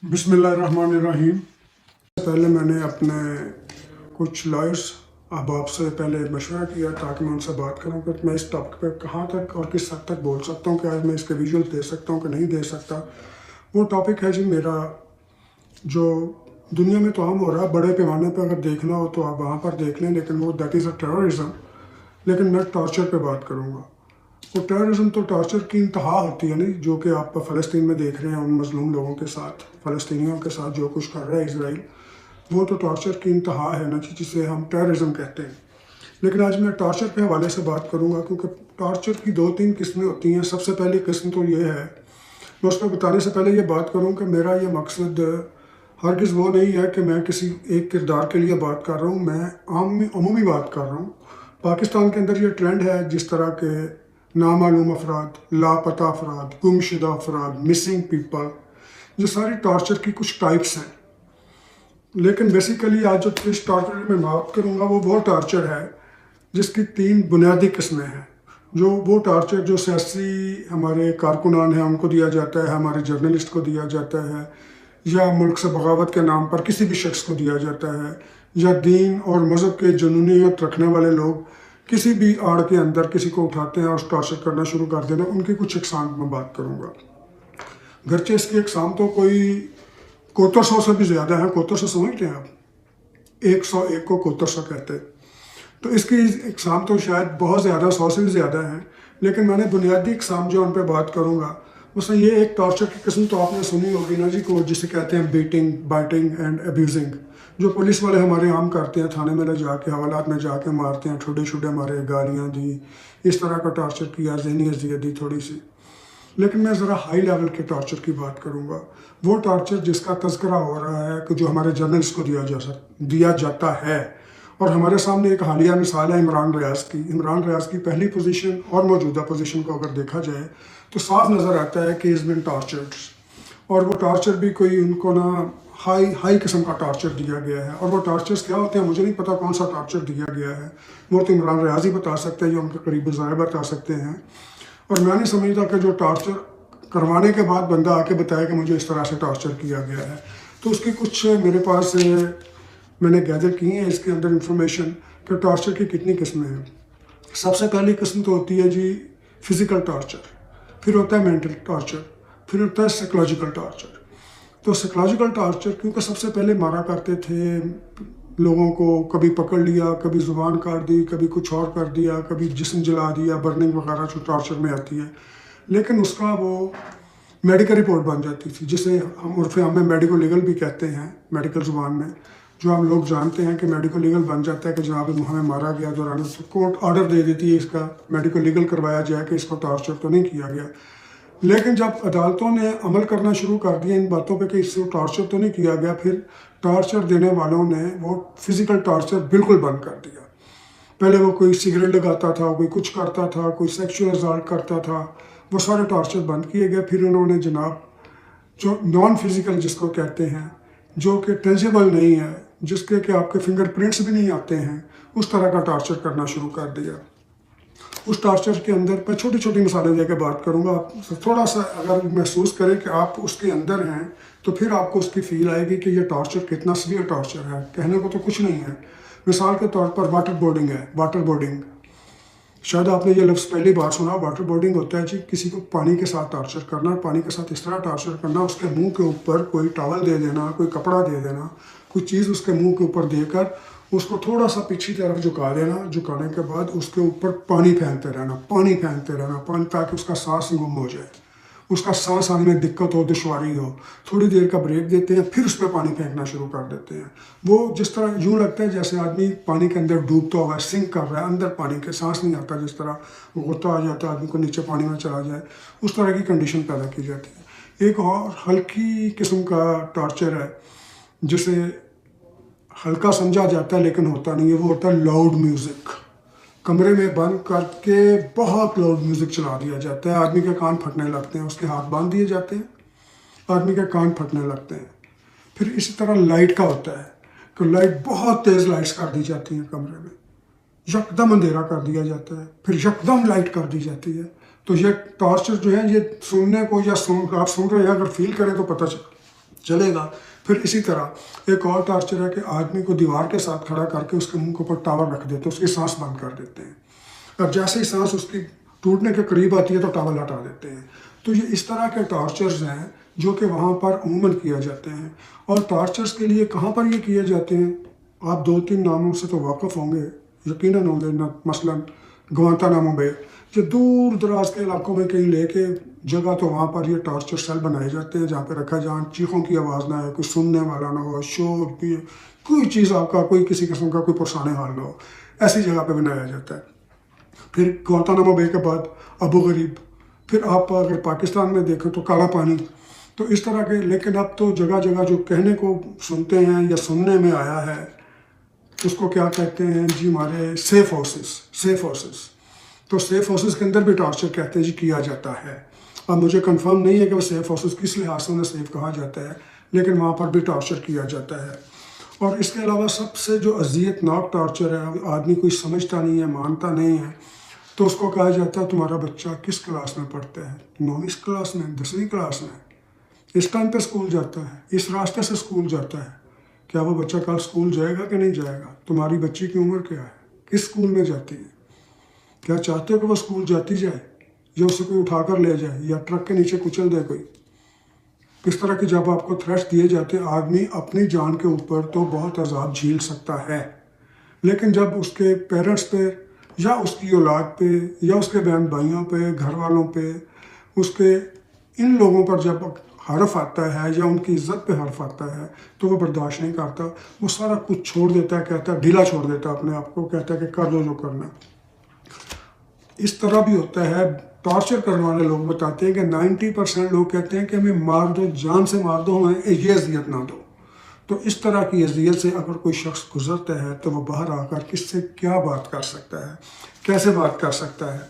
بسم اللہ الرحمن الرحیم۔ پہلے میں نے اپنے کچھ لائرس احباب سے پہلے مشورہ کیا تاکہ میں ان سے بات کروں کہ میں اس ٹاپک پہ کہاں تک اور کس حد تک بول سکتا ہوں کہ آج میں اس کے ویژول دے سکتا ہوں کہ نہیں دے سکتا۔ وہ ٹاپک ہے جی میرا جو دنیا میں تو عام ہو رہا ہے، بڑے پیمانے پہ اگر دیکھنا ہو تو آپ وہاں پر دیکھ لیں، لیکن وہ دیٹ از اے ٹیررزم۔ لیکن میں ٹارچر پہ بات کروں گا۔ وہ ٹیررزم تو ٹارچر کی انتہا ہوتی ہے نا، جو کہ آپ فلسطین میں دیکھ رہے ہیں، ان مظلوم لوگوں کے ساتھ، فلسطینیوں کے ساتھ جو کچھ کر رہا ہے اسرائیل، وہ تو ٹارچر کی انتہا ہے نا، جسے ہم ٹیررزم کہتے ہیں۔ لیکن آج میں ٹارچر کے حوالے سے بات کروں گا، کیونکہ ٹارچر کی 2-3 قسمیں ہوتی ہیں۔ سب سے پہلی قسم تو یہ ہے، میں اس کو بتانے سے پہلے یہ بات کروں کہ میرا یہ مقصد ہرگز وہ نہیں ہے کہ میں کسی ایک کردار کے لیے بات کر رہا ہوں، میں عمومی بات کر رہا ہوں۔ پاکستان کے اندر یہ ٹرینڈ ہے جس طرح کے نامعلوم افراد، لاپتہ افراد، گمشدہ افراد، مسنگ پیپل، یہ ساری ٹارچر کی کچھ ٹائپس ہیں۔ لیکن بیسیکلی آج جو جس ٹارچر میں بات کروں گا وہ ٹارچر ہے جس کی 3 بنیادی قسمیں ہیں۔ وہ ٹارچر جو سیاسی ہمارے کارکنان ہیں ان کو دیا جاتا ہے، ہمارے جرنلسٹ کو دیا جاتا ہے، یا ملک سے بغاوت کے نام پر کسی بھی شخص کو دیا جاتا ہے، یا دین اور مذہب کے جنونیت رکھنے والے لوگ کسی بھی آڑ کے اندر کسی کو اٹھاتے ہیں اور ٹارچر کرنا شروع کر دینا، ان کی کچھ اقسام میں بات کروں گا۔ گرچہ اس کی اقسام تو کوئی 7100 سے بھی زیادہ ہیں۔ 7100 سمجھتے ہیں آپ؟ 101 کو 7100 کہتے ہیں۔ تو اس کی اقسام تو شاید بہت زیادہ، 100 سے بھی زیادہ ہیں، لیکن میں نے بنیادی اقسام جو ان پہ بات کروں گا، مثلا یہ ایک ٹارچر کی قسم تو آپ نے سنی ہوگی نا جی، کو جسے کہتے ہیں بیٹنگ، بائٹنگ اینڈ ابیوزنگ، جو پولیس والے ہمارے عام کرتے ہیں، تھانے میں لے جا کے، حوالات میں جا کے مارتے ہیں، ٹھوڈے مارے، گالیاں دی، اس طرح کا ٹارچر کیا، ذہنی اذیت دی تھوڑی سی۔ لیکن میں ذرا ہائی لیول کے ٹارچر کی بات کروں گا، وہ ٹارچر جس کا تذکرہ ہو رہا ہے کہ جو ہمارے جرنلسٹ کو دیا جاتا ہے، اور ہمارے سامنے ایک حالیہ مثال ہے عمران ریاض کی۔ عمران ریاض کی پہلی پوزیشن اور موجودہ پوزیشن کو اگر دیکھا جائے تو صاف نظر آتا ہے کہ از بن ٹارچرڈ، اور وہ ٹارچر بھی کوئی ان کو نا ہائی قسم کا ٹارچر دیا گیا ہے۔ اور وہ ٹارچرز کیا ہوتے ہیں مجھے نہیں پتا کون سا ٹارچر دیا گیا ہے، وہ تو عمران ریاض ہی بتا سکتے ہیں یا ان کے قریبی ذرائع بتا سکتے ہیں۔ اور میں نہیں سمجھتا کہ جو ٹارچر کروانے کے بعد بندہ آ کے بتائے کہ مجھے اس طرح سے ٹارچر کیا گیا ہے۔ تو اس کی کچھ میرے پاس میں نے گیدر کی ہیں اس کے اندر انفارمیشن کہ ٹارچر کی کتنی قسمیں ہیں۔ سب سے پہلی قسم تو ہوتی ہے جی فزیکل ٹارچر، پھر ہوتا ہے مینٹل ٹارچر، پھر ہوتا ہے سائیکولوجیکل ٹارچر۔ تو سائیکولوجیکل ٹارچر کیونکہ سب سے پہلے مارا کرتے تھے لوگوں کو، کبھی پکڑ لیا، کبھی زبان کاٹ دی، کبھی کچھ اور کر دیا، کبھی جسم جلا دیا، برننگ وغیرہ جو ٹارچر میں آتی ہے، لیکن اس کا وہ میڈیکل رپورٹ بن جاتی تھی، جسے ہم عرف عام میں میڈیکو لیگل بھی کہتے ہیں، میڈیکل زبان میں، جو ہم لوگ جانتے ہیں کہ میڈیکو لیگل بن جاتا ہے کہ جناب ہمیں مارا گیا، دوران کورٹ آرڈر دے دیتی ہے اس کا میڈیکو لیگل کروایا جائے کہ اس کو ٹارچر تو نہیں کیا گیا۔ لیکن جب عدالتوں نے عمل کرنا شروع کر دیا ان باتوں پہ کہ اس سے ٹارچر تو نہیں کیا گیا، پھر ٹارچر دینے والوں نے وہ فزیکل ٹارچر بالکل بند کر دیا۔ پہلے وہ کوئی سگریٹ لگاتا تھا، کوئی کچھ کرتا تھا، کوئی سیکشول ازالٹ کرتا تھا، وہ سارے ٹارچر بند کیے گئے۔ پھر انہوں نے جناب جو نان فزیکل جس کو کہتے ہیں، جو کہ ٹینجیبل نہیں ہے، جس کے کہ آپ کے فنگر پرنٹس بھی نہیں آتے ہیں، اس طرح کا ٹارچر کرنا شروع کر دیا۔ اس ٹارچر کے اندر میں چھوٹی چھوٹی مثالیں دے کے بات کروں گا، آپ تھوڑا سا اگر محسوس کریں کہ آپ اس کے اندر ہیں تو پھر آپ کو اس کی فیل آئے گی کہ یہ ٹارچر کتنا سیویئر ٹارچر ہے۔ کہنے کو تو کچھ نہیں ہے۔ مثال کے طور پر واٹر بورڈنگ ہے۔ واٹر بورڈنگ شاید آپ نے یہ لفظ پہلی بار سنا۔ واٹر بورڈنگ ہوتا ہے جی کسی کو پانی کے ساتھ ٹارچر کرنا، پانی کے ساتھ اس طرح ٹارچر کرنا، اس کے منہ کے اوپر کوئی ٹاول دے دینا، کوئی کپڑا دے دینا، کوئی چیز اس کے منہ کے اوپر دے کر اس کو تھوڑا سا پیچھے طرف جھکا دینا، جھکانے کے بعد اس کے اوپر پانی پھینکتے رہنا، پانی تاکہ اس کا سانس گم ہو جائے، اس کا سانس آنے میں دقت ہو، دشواری ہو۔ تھوڑی دیر کا بریک دیتے ہیں، پھر اس پہ پانی پھینکنا شروع کر دیتے ہیں۔ وہ جس طرح یوں لگتا ہے جیسے آدمی پانی کے اندر ڈوبتا ہوا ہے، سنک کر رہا ہے اندر پانی کے، سانس نہیں آتا، جس طرح غوطہ آ جاتا ہے آدمی کو نیچے پانی میں چلا جائے، اس طرح کی کنڈیشن پیدا کی جاتی ہے۔ ایک اور ہلکی قسم کا ٹارچر ہے جسے ہلکا سمجھا جاتا ہے لیکن ہوتا نہیں ہے، وہ ہوتا ہے لاؤڈ میوزک۔ کمرے میں بند کر کے بہت لاؤڈ میوزک چلا دیا جاتا ہے، آدمی کے کان پھٹنے لگتے ہیں، اس کے ہاتھ باندھ دیے جاتے ہیں، آدمی کے کان پھٹنے لگتے ہیں۔ پھر اسی طرح لائٹ کا ہوتا ہے کہ لائٹ بہت تیز لائٹس کر دی جاتی ہیں کمرے میں، یکدم اندھیرا کر دیا جاتا ہے، پھر یکدم لائٹ کر دی جاتی ہے۔ تو یہ ٹارچر جو ہے یہ سننے کو یا آپ سن رہے ہیں اگر فیل کریں تو پتہ چلے گا۔ پھر اسی طرح ایک اور ٹارچر ہے کہ آدمی کو دیوار کے ساتھ کھڑا کر کے اس کے منہ کے اوپر ٹاول رکھ دیتے ہیں، اس کی سانس بند کر دیتے ہیں، اور جیسے ہی سانس اس کی ٹوٹنے کے قریب آتی ہے تو ٹاول ہٹا دیتے ہیں۔ تو یہ اس طرح کے ٹارچرز ہیں جو کہ وہاں پر عموماً کیا جاتے ہیں۔ اور ٹارچرز کے لیے کہاں پر یہ کیے جاتے ہیں، آپ 2-3 ناموں سے تو واقف ہوں گے، یقیناً ہوں گے، مثلاً گوانتانامو بے، جو دور دراز کے علاقوں میں کہیں لے کے جگہ، تو وہاں پر یہ ٹارچر سیل بنائے جاتے ہیں جہاں پہ رکھا جہاں چیخوں کی آواز نہ آئے، کوئی سننے والا نہ ہو، شور بھی، کوئی چیز آپ کا کوئی کسی قسم کا کوئی پرسانے حال نہ ہو، ایسی جگہ پہ بنایا جاتا ہے۔ پھر گوانتانامو بے کے بعد ابو غریب، پھر آپ اگر پاکستان میں دیکھیں تو کالا پانی، تو اس طرح کے۔ لیکن اب تو جگہ جگہ جو کہنے کو سنتے ہیں یا سننے میں آیا ہے، اس کو کیا کہتے ہیں جی، ہمارے سیف ہاؤسز، تو سیف ہاؤسز کے اندر بھی ٹارچر کہتے ہیں جی کیا جاتا ہے۔ اب مجھے کنفرم نہیں ہے کہ وہ سیف ہاؤسز کس لحاظ سے انہیں سیف کہا جاتا ہے، لیکن وہاں پر بھی ٹارچر کیا جاتا ہے۔ اور اس کے علاوہ سب سے جو اذیت ناک ٹارچر ہے، آدمی کوئی سمجھتا نہیں ہے، مانتا نہیں ہے، تو اس کو کہا جاتا ہے تمہارا بچہ کس کلاس میں پڑھتا ہے، 9ویں کلاس میں، 10ویں کلاس میں، اس ٹائم پہ اسکول جاتا ہے، اس راستے سے اسکول جاتا ہے، کیا وہ بچہ کل اسکول جائے گا کہ نہیں جائے گا؟ تمہاری بچی کی عمر کیا ہے، کس اسکول میں جاتی ہے، کیا چاہتے ہو کہ وہ اسکول جاتی جائے یا اسے کوئی اٹھا کر لے جائے یا ٹرک کے نیچے کچل دے کوئی؟ اس طرح کی جب آپ کو تھریٹس دیے جاتے ہیں، آدمی اپنی جان کے اوپر تو بہت عذاب جھیل سکتا ہے، لیکن جب اس کے پیرنٹس پہ یا اس کی اولاد پہ یا اس کے بہن بھائیوں پہ، گھر والوں پہ، اس کے ان لوگوں پر جب حرف آتا ہے یا ان کی عزت پہ حرف آتا ہے تو وہ برداشت نہیں کرتا، وہ سارا کچھ چھوڑ دیتا ہے، کہتا ہے ڈھیلا چھوڑ دیتا ہے اپنے آپ کو، کہتا ہے کہ کر دو جو کرنا ہے۔ اس طرح بھی ہوتا ہے، ٹارچر کرنے والے لوگ بتاتے ہیں کہ 90% لوگ کہتے ہیں کہ ہمیں مار دو، جان سے مار دو، ہمیں یہ اذیت نہ دو۔ تو اس طرح کی اذیت سے اگر کوئی شخص گزرتا ہے تو وہ باہر آ کر کس سے کیا بات کر سکتا ہے، کیسے بات کر سکتا ہے۔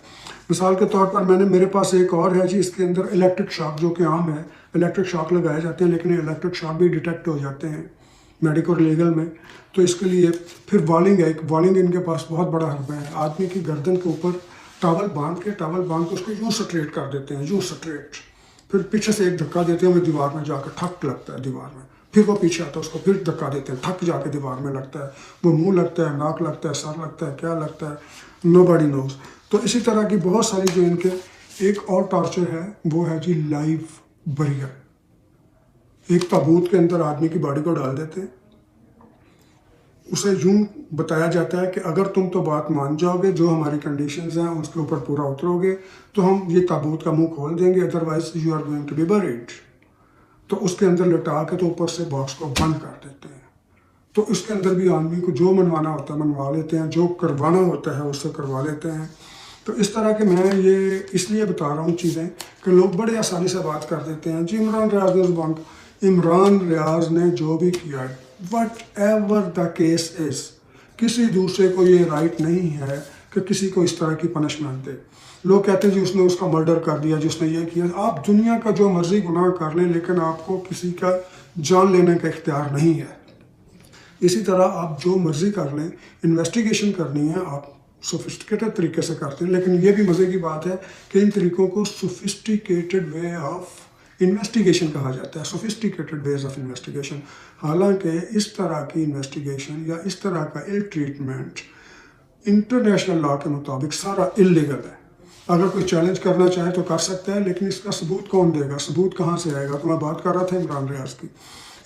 مثال کے طور پر میرے پاس ایک اور ہے جی، اس کے اندر الیکٹرک شاک جو کہ عام ہے، الیکٹرک شاک لگائے جاتے ہیں، لیکن الیکٹرک شاک بھی ڈیٹیکٹ ہو جاتے ہیں میڈیکل لیگل میں، تو اس کے لیے پھر والنگ ہے، والنگ ان کے پاس بہت بڑا حربہ ہے، آدمی کی گردن کے اوپر ٹاول باندھ کے اس کو یوں سٹریٹ کر دیتے ہیں، یوں سٹریٹ، پھر پیچھے سے ایک دھکا دیتے ہیں، وہ دیوار میں جا کے ٹھک لگتا ہے دیوار میں، پھر وہ پیچھے آتا ہے، اس کو پھر دھکا دیتے ہیں، ٹھک جا کے دیوار میں لگتا ہے، وہ منہ لگتا ہے، ناک لگتا ہے، سر لگتا ہے، کیا لگتا ہے، nobody knows۔ تو اسی طرح کی بہت ساری جو ان کے ایک اور ٹارچر ہے وہ ہے جی لائیو بریئر، ایک تابوت کے اندر آدمی کی باڈی کو ڈال دیتے ہیں، اسے یوں بتایا جاتا ہے کہ اگر تم تو بات مان جاؤ گے، جو ہماری کنڈیشنز ہیں اس کے اوپر پورا اترو گے تو ہم یہ تابوت کا منہ کھول دیں گے، otherwise you are going to be bred. تو اس کے اندر لٹا کے تو اوپر سے باکس کو بند کر دیتے ہیں۔ تو اس کے اندر بھی آدمی کو جو منوانا ہوتا ہے منوا لیتے ہیں، جو کروانا ہوتا ہے اس سے کروا لیتے ہیں۔ تو اس طرح کے میں یہ اس لیے بتا رہا ہوں چیزیں کہ لوگ بڑے آسانی سے بات کر دیتے ہیں جی عمران ریاض نے جو بھی کیا ہے، what ever the case is, کسی دوسرے کو یہ رائٹ نہیں ہے کہ کسی کو اس طرح کی پنشمنٹ دے۔ لوگ کہتے ہیں جی اس نے اس کا مرڈر کر دیا، جس نے یہ کیا۔ آپ دنیا کا جو مرضی گناہ کر لیں، لیکن آپ کو کسی کا جان لینے کا اختیار نہیں ہے۔ اسی طرح آپ جو مرضی کر لیں، انویسٹیگیشن کرنی ہے آپ سوفسٹیکیٹڈ طریقے سے کرتے ہیں، لیکن یہ بھی مزے کی بات ہے کہ ان طریقوں کو سوفسٹیکیٹڈ وے آف انویسٹیگیشن کہا جاتا ہے، سوفسٹیکیٹڈ ویز آف انویسٹیگیشن۔ حالانکہ اس طرح کی انویسٹیگیشن یا اس طرح کا ایل ٹریٹمنٹ انٹرنیشنل لا کے مطابق سارا اللیگل ہے۔ اگر کوئی چیلنج کرنا چاہے تو کر سکتا ہے، لیکن اس کا ثبوت کون دے گا، ثبوت کہاں سے آئے گا؟ تو میں بات کر رہا تھا عمران ریاض کی۔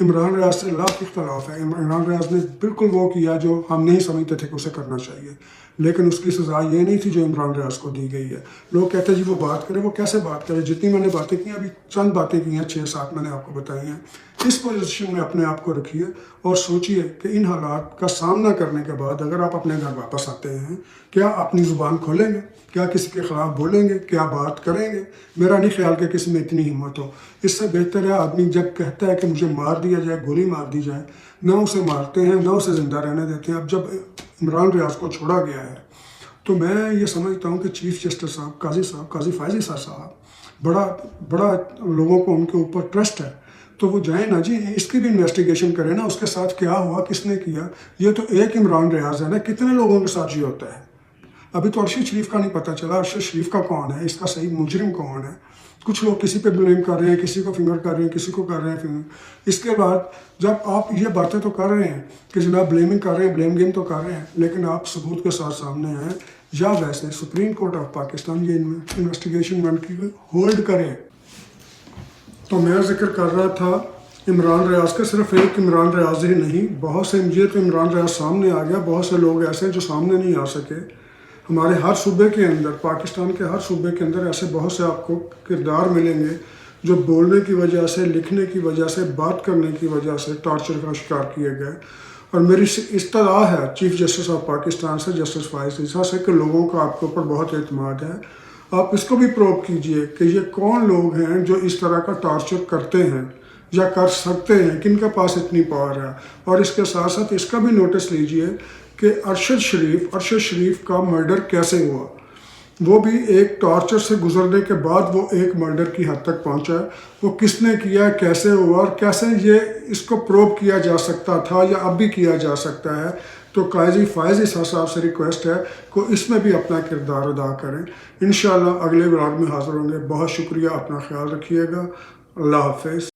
عمران ریاض سے لاکھ اختلاف ہے، عمران ریاض نے بالکل وہ کیا جو ہم نہیں سمجھتے تھے کہ اسے کرنا چاہیے، لیکن اس کی سزا یہ نہیں تھی جو عمران ریاض کو دی گئی ہے۔ لوگ کہتے ہیں جی وہ بات کرے، وہ کیسے بات کرے؟ جتنی میں نے باتیں کی، ابھی چند باتیں کی ہیں، 6-7 میں نے آپ کو بتائی ہیں۔ اس پوزیشن میں اپنے آپ کو رکھیے اور سوچئے کہ ان حالات کا سامنا کرنے کے بعد اگر آپ اپنے گھر واپس آتے ہیں، کیا اپنی زبان کھولیں گے؟ کیا کسی کے خلاف بولیں گے؟ کیا بات کریں گے؟ میرا نہیں خیال کہ کسی میں اتنی ہمت ہو۔ اس سے بہتر ہے آدمی جب کہتا ہے کہ مجھے مار دیا جائے، گولی مار دی جائے، نہ اسے مارتے ہیں، نہ اسے زندہ رہنے دیتے ہیں۔ اب جب عمران ریاض کو چھوڑا گیا ہے تو میں یہ سمجھتا ہوں کہ چیف جسٹس صاحب، قاضی فائزی صاحب، بڑا لوگوں کو ان کے اوپر ٹرسٹ ہے، تو وہ جائیں نا جی، اس کی بھی انویسٹیگیشن کریں نا، اس کے ساتھ کیا ہوا، کس نے کیا۔ یہ تو ایک عمران ریاض ہے نا، کتنے لوگوں کے ساتھ یہ ہوتا ہے؟ ابھی تو ارشد شریف کا نہیں پتہ چلا، ارشد شریف کا کون ہے، اس کا صحیح مجرم کون ہے۔ کچھ لوگ کسی پہ بلیم کر رہے ہیں، کسی کو فنگر کر رہے ہیں، کسی کو کر رہے ہیں فنگر۔ اس کے بعد جب آپ یہ باتیں تو کر رہے ہیں کہ جناب بلیمنگ کر رہے ہیں، بلیم گیم تو کر رہے ہیں، لیکن آپ ثبوت کے ساتھ سامنے آئیں، یا ویسے سپریم کورٹ آف پاکستان یہ انویسٹیگیشن ہولڈ کرے۔ تو میں ذکر کر رہا تھا عمران ریاض کا، صرف ایک عمران ریاض ہی نہیں، بہت سے یہ تو عمران ریاض سامنے آ گیا، بہت سے لوگ ایسے ہیں جو سامنے نہیں آ سکے۔ ہمارے ہر صوبے کے اندر، پاکستان کے ہر صوبے کے اندر ایسے بہت سے آپ کو کردار ملیں گے جو بولنے کی وجہ سے، لکھنے کی وجہ سے، بات کرنے کی وجہ سے ٹارچر کا شکار کیے گئے۔ اور میری استدعا ہے چیف جسٹس آف پاکستان سے، جسٹس فائز عیسیٰ سے، کہ لوگوں کا آپ کے اوپر بہت اعتماد ہے، آپ اس کو بھی پروو کیجئے کہ یہ کون لوگ ہیں جو اس طرح کا ٹارچر کرتے ہیں یا کر سکتے ہیں، کن کے پاس اتنی پاور ہے۔ اور اس کے ساتھ ساتھ اس کا بھی نوٹس لیجئے کہ ارشد شریف کا مرڈر کیسے ہوا، وہ بھی ایک ٹارچر سے گزرنے کے بعد وہ ایک مرڈر کی حد تک پہنچا، وہ کس نے کیا، کیسے ہوا، اور کیسے یہ اس کو پروو کیا جا سکتا تھا یا اب بھی کیا جا سکتا ہے۔ تو قاضی فائز عیسیٰ صاحب سے ریکویسٹ ہے کہ اس میں بھی اپنا کردار ادا کریں۔ انشاءاللہ اگلے ولاگ میں حاضر ہوں گے۔ بہت شکریہ، اپنا خیال رکھیے گا، اللہ حافظ۔